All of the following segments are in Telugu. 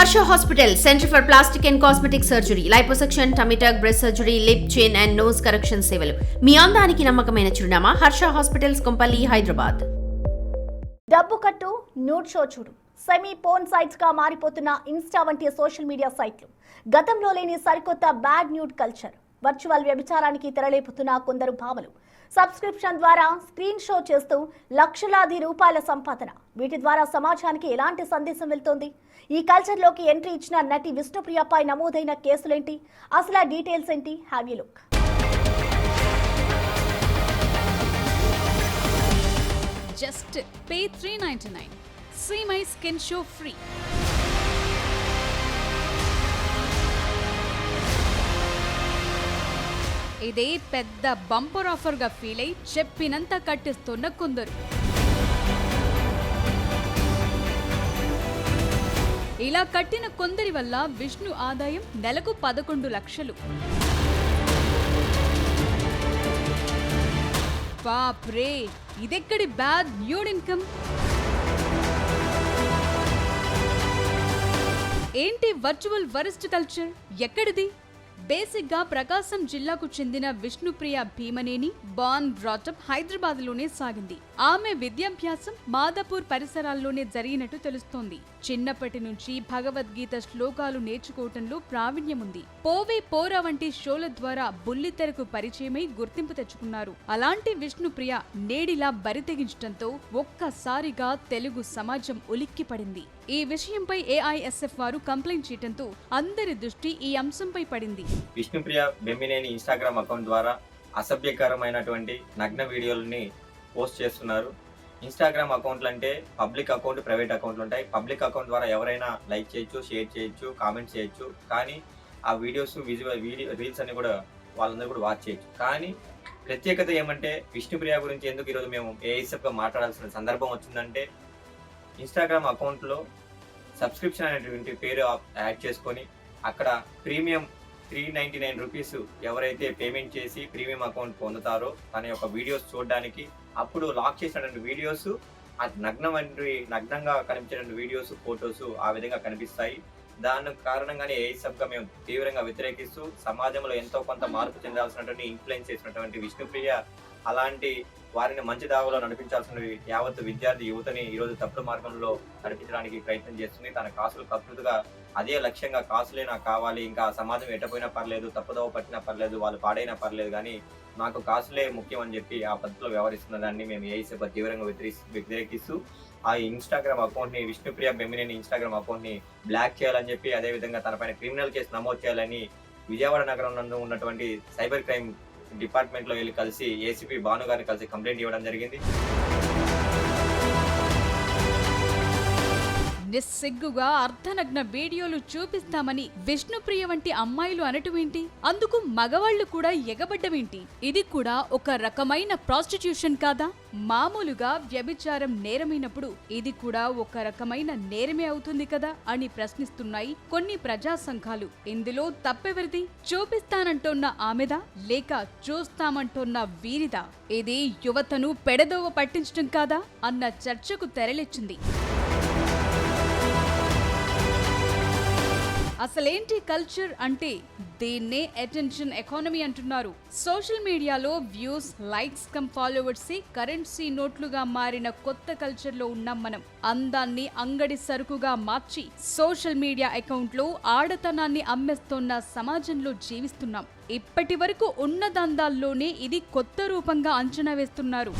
Harsha hospital, centre for plastic and cosmetic surgery, liposuction, tummy టక్, బ్రెస్ట్ సర్జరీ, లిప్, చిన్ అండ్ నోస్ కరెక్షన్ సేవలు. మీ అందానికి నమ్మకమైన చిరునామా హర్ష హాస్పిటల్స్, కొంపల్లి, హైదరాబాద్. డబ్బు కట్టు, న్యూడ్ షో చూడు, సెమీ పోర్న్ సైట్స్ గా మారిపోతున్న ఇన్స్టా వంటి సోషల్ మీడియా సైట్లు. గతంలో లేని సరికొత్త బ్యాడ్ న్యూడ్ కల్చర్. వర్చువల్ వ్యభిచారానికి తెరలేపుతున్న కొందరు భామలు. సబ్స్క్రిప్షన్ ద్వారా స్క్రీన్ షో చేస్తూ లక్షలాది రూపాయల సంపాదన. వీటి ద్వారా సమాజానికి ఎలాంటి సందేశం వెళ్తోంది? ఈ కల్చర్లోకి ఎంట్రీ ఇచ్చిన నటి విష్ణుప్రియపై నమోదైన కేసులేంటి? అసలు ఆ డీటెయిల్స్ ఏంటి? Have you look. Just pay $3.99. See my skin show free. ఇదే పెద్ద బంపర్ ఆఫర్గా ఫీల్ అయి చెప్పినంత కట్టిస్తున్న కొందరు. ఇలా కట్టిన కొందరి వల్ల విష్ణు ఆదాయం నెలకు 11 లక్షలు. బాప్రే, ఇదెక్కడి బ్యాడ్ న్యూడ్ ఇన్కమ్? ఏంటి వర్చువల్ వరస్ట్ కల్చర్? ఎక్కడిది? బేసిక్ గా ప్రకాశం జిల్లాకు చెందిన విష్ణుప్రియ భీమనేని బార్న్ బ్రాటప్ హైదరాబాద్ లోనే సాగింది. ఆమె విద్యాభ్యాసం మాదాపూర్ పరిసరాల్లోనే జరిగినట్టు తెలుస్తోంది. చిన్నప్పటి నుంచి భగవద్గీత శ్లోకాలు నేర్చుకోవటంలో ప్రావీణ్యముంది. పోవే పోరా వంటి షోల ద్వారా బుల్లితెరకు పరిచయమై గుర్తింపు తెచ్చుకున్నారు. అలాంటి విష్ణుప్రియ నేడిలా బరితెగించడంతో ఒక్కసారిగా తెలుగు సమాజం ఉలిక్కిపడింది. ఈ విషయంపై ఏఐఎస్ఎఫ్ వారు కంప్లైంట్ చేయడంతో అందరి దృష్టి ఈ అంశంపై పడింది. విష్ణుప్రియ బెమ్మినేని ఇన్స్టాగ్రామ్ అకౌంట్ ద్వారా అసభ్యకరమైనటువంటి నగ్న వీడియోలని పోస్ట్ చేస్తున్నారు. ఇన్స్టాగ్రామ్ అకౌంట్లు అంటే పబ్లిక్ అకౌంట్, ప్రైవేట్ అకౌంట్లు ఉంటాయి. పబ్లిక్ అకౌంట్ ద్వారా ఎవరైనా లైక్ చేయొచ్చు, షేర్ చేయొచ్చు, కామెంట్ చేయొచ్చు. కానీ ఆ వీడియోస్ రీల్స్ అన్ని కూడా వాళ్ళందరూ కూడా వాచ్ చేయొచ్చు. కానీ ప్రత్యేకత ఏమంటే విష్ణుప్రియ గురించి ఎందుకు ఈరోజు మేము ఏఐఎస్ఎఫ్గా మాట్లాడాల్సిన సందర్భం వచ్చిందంటే, ఇన్స్టాగ్రామ్ అకౌంట్లో సబ్స్క్రిప్షన్ అనేటువంటి పేరు యాడ్ చేసుకొని అక్కడ ప్రీమియం 399 రూపీస్ ఎవరైతే పేమెంట్ చేసి ప్రీమియం అకౌంట్ పొందుతారో తన యొక్క వీడియోస్ చూడడానికి, అప్పుడు లాక్ చేసినటువంటి వీడియోస్ నగ్నంగా కనిపించినటువంటి వీడియోస్, ఫొటోస్ ఆ విధంగా కనిపిస్తాయి. దాని కారణంగానే ఏఐఎస్ఎఫ్గా మేము తీవ్రంగా వ్యతిరేకిస్తూ సమాజంలో ఎంతో కొంత మార్పు చెందాల్సినటువంటి ఇన్ఫ్లుయెన్స్ చేసినటువంటి విష్ణుప్రియ అలాంటి వారిని మంచి దావలో నడిపించాల్సిన యావత్ విద్యార్థి యువతని ఈరోజు తప్పుడు మార్గంలో నడిపించడానికి ప్రయత్నం చేస్తుంది. తన కాసులు కకృతిగా అదే లక్ష్యంగా కాసులే నాకు కావాలి, ఇంకా సమాజం ఎట్టపోయినా పర్లేదు, తప్పుదోవ పట్టినా పర్లేదు, వాళ్ళు పాడైనా పర్లేదు, కానీ నాకు కాసులే ముఖ్యం అని చెప్పి ఆ పద్ధతిలో వ్యవహరిస్తున్న దాన్ని మేము ఏఐఎస్ఎఫ్ తీవ్రంగా వ్యతిరేకిస్తూ ఆ ఇన్స్టాగ్రామ్ అకౌంట్ని, విష్ణుప్రియ బెమ్మినేని ఇన్స్టాగ్రామ్ అకౌంట్ని బ్లాక్ చేయాలని చెప్పి, అదేవిధంగా తనపైన క్రిమినల్ కేసు నమోదు చేయాలని విజయవాడ నగరం నందు ఉన్నటువంటి సైబర్ క్రైమ్ డిపార్ట్మెంట్లో వెళ్ళి కలిసి ఏసీపీ భాను గారిని కలిసి కంప్లైంట్ ఇవ్వడం జరిగింది. నిస్సిగ్గుగా అర్ధనగ్న వీడియోలు చూపిస్తామని విష్ణుప్రియ వంటి అమ్మాయిలు అనటమేంటి? అందుకు మగవాళ్లు కూడా ఎగబడ్డమేంటి? ఇది కూడా ఒక రకమైన ప్రాస్టిట్యూషన్ కాదా? మామూలుగా వ్యభిచారం నేరమైనప్పుడు ఇది కూడా ఒక రకమైన నేరమే అవుతుంది కదా అని ప్రశ్నిస్తున్నాయి కొన్ని ప్రజా సంఘాలు. ఇందులో తప్పెవరిది? చూపిస్తానంటోన్న ఆమెదా, లేక చూస్తామంటోన్న వీరిదా? ఇది యువతను పెడదోవ పట్టించడం కాదా అన్న చర్చకు తెరలిచ్చింది. అసలేంటి కల్చర్ అంటే దీన్నే అటెన్షన్ ఎకానమీ అంటున్నారు. సోషల్ మీడియాలో వ్యూస్, లైక్స్ కమ్ ఫాలోవర్స్ కరెన్సీ నోట్లుగా మారిన కొత్త కల్చర్ లో ఉన్నాం మనం. అందాన్ని అంగడి సరుకుగా మార్చి సోషల్ మీడియా అకౌంట్ లో ఆడతనాన్ని అమ్మేస్తోన్న సమాజంలో జీవిస్తున్నాం. ఇప్పటి వరకు ఉన్న దందాల్లోనే ఇది కొత్త రూపంగా అంచనా వేస్తున్నారు.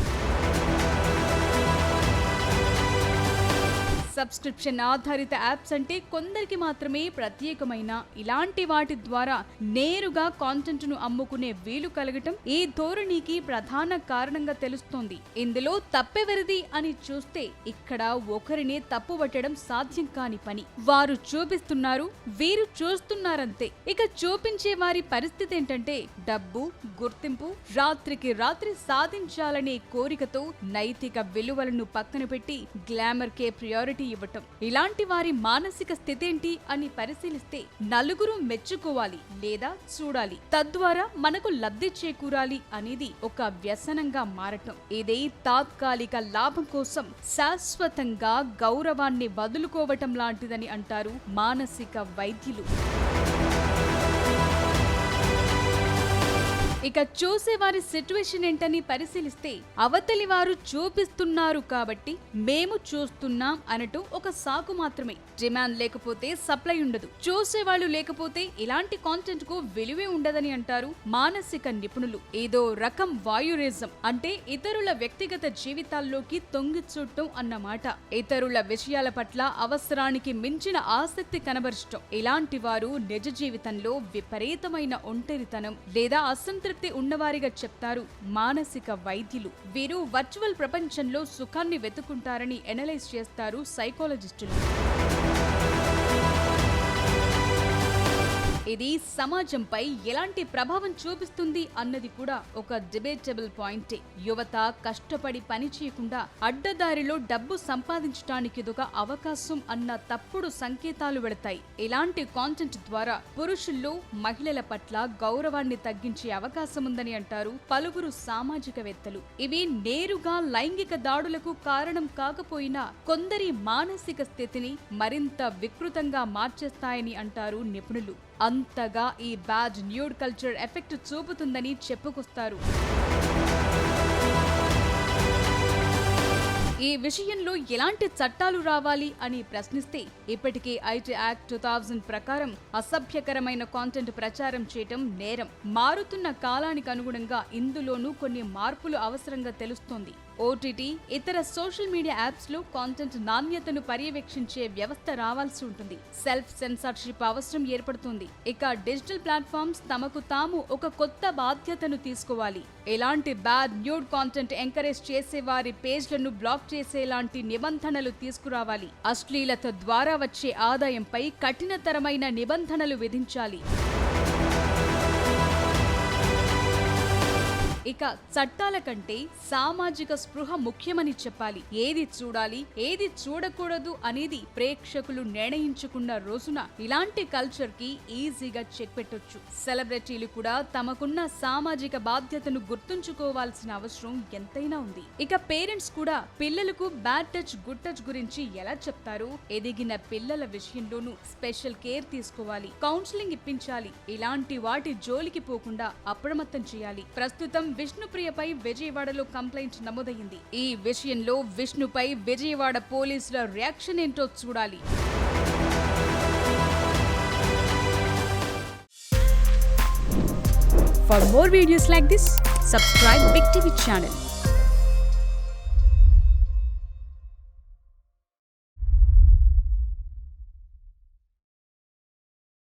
సబ్స్క్రిప్షన్ ఆధారిత యాప్స్ అంటే కొందరికి మాత్రమే ప్రత్యేకమైన ఇలాంటి వాటి ద్వారా నేరుగా కాంటెంట్ ను అమ్ముకునే వీలు కలగటం ఈ ధోరణికి ప్రధాన కారణంగా తెలుస్తోంది. ఇందులో తప్పెవరిది అని చూస్తే ఇక్కడ ఒకరినే తప్పుపట్టడం సాధ్యం కాని పని. వారు చూపిస్తున్నారు, వీరు చూస్తున్నారంతే. ఇక చూపించే వారి పరిస్థితి ఏంటంటే డబ్బు, గుర్తింపు, రాత్రికి రాత్రి సాధించాలనే కోరికతో నైతిక విలువలను పక్కన పెట్టి గ్లామర్ కే ప్రియారిటీ ఇవ్వటం. ఇలాంటి వారి మానసిక స్థితేంటి అని పరిశీలిస్తే నలుగురు మెచ్చుకోవాలి లేదా చూడాలి, తద్వారా మనకు లబ్ధి చేకూరాలి అనేది ఒక వ్యసనంగా మారటం. ఇది తాత్కాలిక లాభం కోసం శాశ్వతంగా గౌరవాన్ని వదులుకోవటం లాంటిదని అంటారు మానసిక వైద్యులు. ఇక చూసేవారి సిచ్యువేషన్ ఏంటని పరిశీలిస్తే అవతలి వారు చూపిస్తున్నారు కాబట్టి మేము చూస్తున్నాం అనటూ ఒక సాకు మాత్రమే. డిమాండ్ లేకపోతే సప్లై ఉండదు, చూసేవాళ్లు లేకపోతే ఇలాంటి కాంటెంట్ కు విలువే ఉండదని అంటారు మానసిక నిపుణులు. ఏదో రకం వాయురిజం అంటే ఇతరుల వ్యక్తిగత జీవితాల్లోకి తొంగి చూడటం అన్నమాట. ఇతరుల విషయాల పట్ల అవసరానికి మించిన ఆసక్తి కనబరచటం. ఇలాంటి వారు నిజ జీవితంలో విపరీతమైన ఒంటరితనం లేదా అసంతృప్తి ఉన్నవారిగా చెప్తారు మానసిక వైద్యులు. వీరు వర్చువల్ ప్రపంచంలో సుఖాన్ని వెతుకుంటారని ఎనలైజ్ చేస్తారు సైకాలజిస్టులు. ఇది సమాజంపై ఎలాంటి ప్రభావం చూపిస్తుంది అన్నది కూడా ఒక డిబేటబుల్ పాయింటే. యువత కష్టపడి పని చేయకుండా అడ్డదారిలో డబ్బు సంపాదించడానికి ఇదొక అవకాశం అన్న తప్పుడు సంకేతాలు వెళతాయి. ఇలాంటి కాంటెంట్ ద్వారా పురుషుల్లో మహిళల పట్ల గౌరవాన్ని తగ్గించే అవకాశం ఉందని అంటారు పలువురు సామాజికవేత్తలు. ఇవి నేరుగా లైంగిక దాడులకు కారణం కాకపోయినా కొందరి మానసిక స్థితిని మరింత వికృతంగా మార్చేస్తాయని అంటారు నిపుణులు. అంతగా ఈ బ్యాడ్ న్యూడ్ కల్చర్ ఎఫెక్ట్ చూపుతుందని చెప్పుకొస్తారు. ఈ విషయంలో ఎలాంటి చట్టాలు రావాలి అని ప్రశ్నిస్తే ఇప్పటికే ఐటీ యాక్ట్ 2000 ప్రకారం అసభ్యకరమైన కాంటెంట్ ప్రచారం చేయటం నేరం. మారుతున్న కాలానికి అనుగుణంగా ఇందులోనూ కొన్ని మార్పులు అవసరంగా తెలుస్తోంది. ఓటీటీ, ఇతర సోషల్ మీడియా యాప్స్ లో కాంటెంట్ నాణ్యతను పర్యవేక్షించే వ్యవస్థ రావాల్సి ఉంటుంది. సెల్ఫ్ సెన్సార్షిప్ అవసరం ఏర్పడుతుంది. ఇక డిజిటల్ ప్లాట్ఫామ్స్ తమకు తాము ఒక కొత్త బాధ్యతను తీసుకోవాలి. ఎలాంటి బ్యాడ్ న్యూడ్ కాంటెంట్ ఎంకరేజ్ చేసే వారి పేజ్లను బ్లాక్ చేసేలాంటి నిబంధనలు తీసుకురావాలి. అశ్లీలత ద్వారా వచ్చే ఆదాయంపై కఠినతరమైన నిబంధనలు విధించాలి. ఇక చట్టాల కంటే సామాజిక స్పృహ ముఖ్యమని చెప్పాలి. ఏది చూడాలి, ఏది చూడకూడదు అనేది ప్రేక్షకులు నిర్ణయించుకున్న రోజున ఇలాంటి కల్చర్ కి ఈజీగా చెక్ పెట్టొచ్చు. సెలబ్రిటీలు కూడా తమకున్న సామాజిక బాధ్యతను గుర్తుంచుకోవాల్సిన అవసరం ఎంతైనా ఉంది. ఇక పేరెంట్స్ కూడా పిల్లలకు బ్యాడ్ టచ్, గుడ్ టచ్ గురించి ఎలా చెప్తారో ఎదిగిన పిల్లల విషయంలోనూ స్పెషల్ కేర్ తీసుకోవాలి. కౌన్సిలింగ్ ఇప్పించాలి. ఇలాంటి వాటి జోలికి పోకుండా అప్రమత్తం చేయాలి. ప్రస్తుతం విష్ణుప్రియపై విజయవాడలో కంప్లైంట్ నమోదైంది. ఈ విషయంలో విష్ణుపై విజయవాడ పోలీసుల రియాక్షన్ ఏంటో చూడాలి. For more videos like this, subscribe Big TV channel.